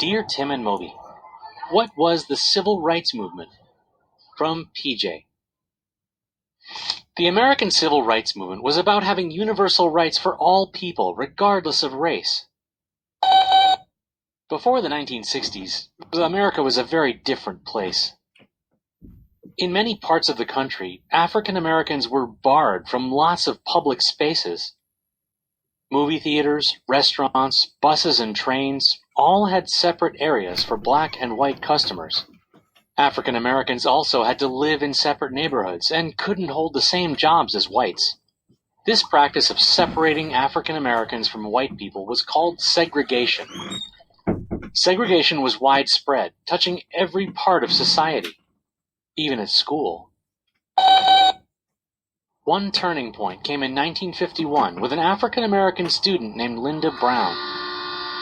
Dear Tim and Moby, what was the Civil Rights Movement? From PJ. The American Civil Rights Movement was about having universal rights for all people, regardless of race. Before the 1960s, America was a very different place. In many parts of the country, African Americans were barred from lots of public spaces. Movie theaters, restaurants, buses, and trains all had separate areas for black and white customers. African Americans also had to live in separate neighborhoods and couldn't hold the same jobs as whites. This practice of separating African Americans from white people was called segregation. Segregation was widespread, touching every part of society, even at school. One turning point came in 1951 with an African American student named Linda Brown.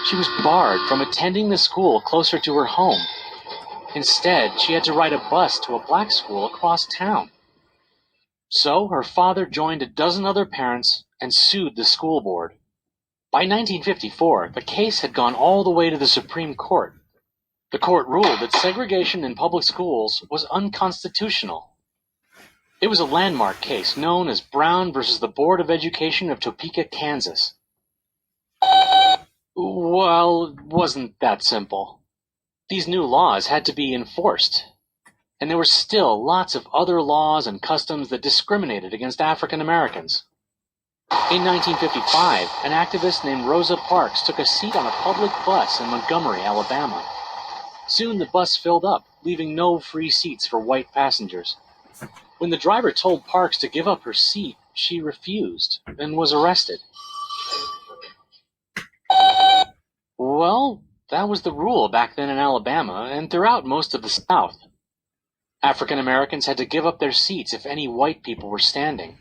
She was barred from attending the school closer to her home. Instead, she had to ride a bus to a black school across town. So her father joined a dozen other parents and sued the school board. By 1954, the case had gone all the way to the Supreme Court. The court ruled that segregation in public schools was unconstitutional. It was a landmark case known as Brown versus the Board of Education of Topeka, Kansas. Well, it wasn't that simple. These new laws had to be enforced, and there were still lots of other laws and customs that discriminated against African Americans. In 1955, an activist named Rosa Parks took a seat on a public bus in Montgomery, Alabama. Soon the bus filled up, leaving no free seats for white passengers. When the driver told Parks to give up her seat, she refused and was arrested. Well, that was the rule back then in Alabama and throughout most of the South. African Americans had to give up their seats if any white people were standing.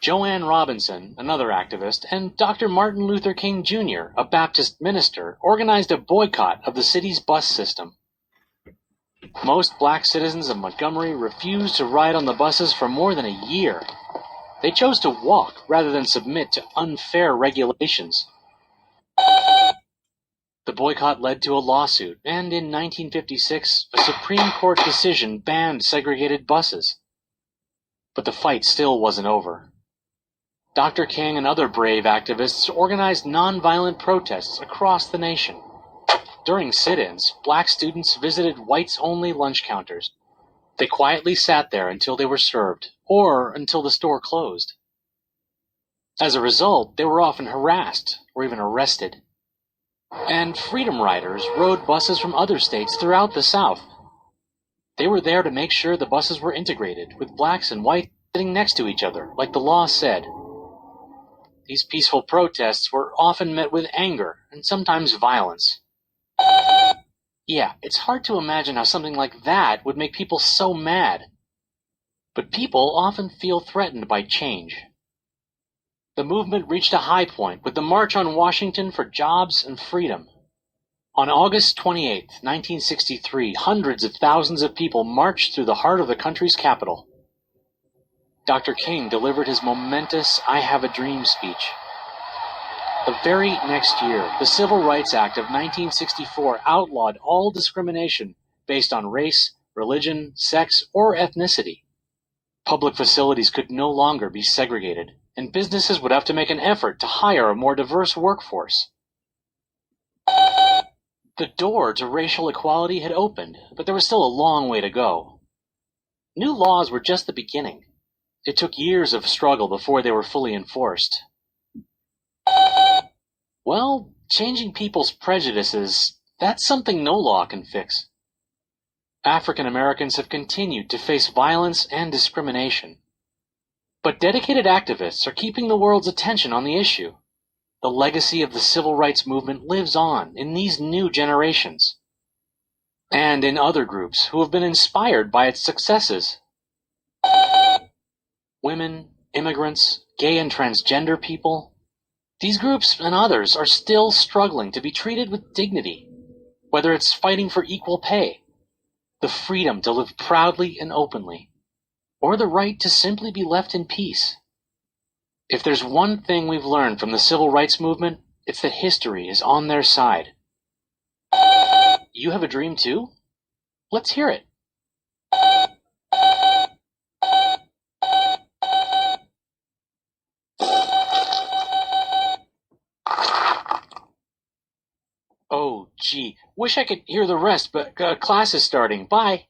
Joanne Robinson, another activist, and Dr. Martin Luther King Jr., a Baptist minister, organized a boycott of the city's bus system. Most black citizens of Montgomery refused to ride on the buses for more than a year. They chose to walk rather than submit to unfair regulations. The boycott led to a lawsuit, and in 1956, a Supreme Court decision banned segregated buses. But the fight still wasn't over. Dr. King and other brave activists organized nonviolent protests across the nation. During sit-ins, black students visited whites-only lunch counters. They quietly sat there until they were served, or until the store closed. As a result, they were often harassed, or even arrested. And freedom riders rode buses from other states throughout the South. They were there to make sure the buses were integrated, with blacks and whites sitting next to each other, like the law said. These peaceful protests were often met with anger and sometimes violence. Yeah, it's hard to imagine how something like that would make people so mad. But people often feel threatened by change. The movement reached a high point with the March on Washington for Jobs and Freedom. On August 28, 1963, hundreds of thousands of people marched through the heart of the country's capital. Dr. King delivered his momentous I Have a Dream speech. The very next year, the Civil Rights Act of 1964 outlawed all discrimination based on race, religion, sex, or ethnicity. Public facilities could no longer be segregated, and businesses would have to make an effort to hire a more diverse workforce. The door to racial equality had opened, but there was still a long way to go. New laws were just the beginning. It took years of struggle before they were fully enforced. Well, changing people's prejudices, that's something no law can fix. African Americans have continued to face violence and discrimination. But dedicated activists are keeping the world's attention on the issue. The legacy of the civil rights movement lives on in these new generations, and in other groups who have been inspired by its successes. Women, immigrants, gay and transgender people, these groups and others are still struggling to be treated with dignity, whether it's fighting for equal pay, the freedom to live proudly and openly, or the right to simply be left in peace. If there's one thing we've learned from the civil rights movement, It's that history is on their side. You have a dream too? Let's hear it. Oh, gee, wish I could hear the rest, but class is starting. Bye.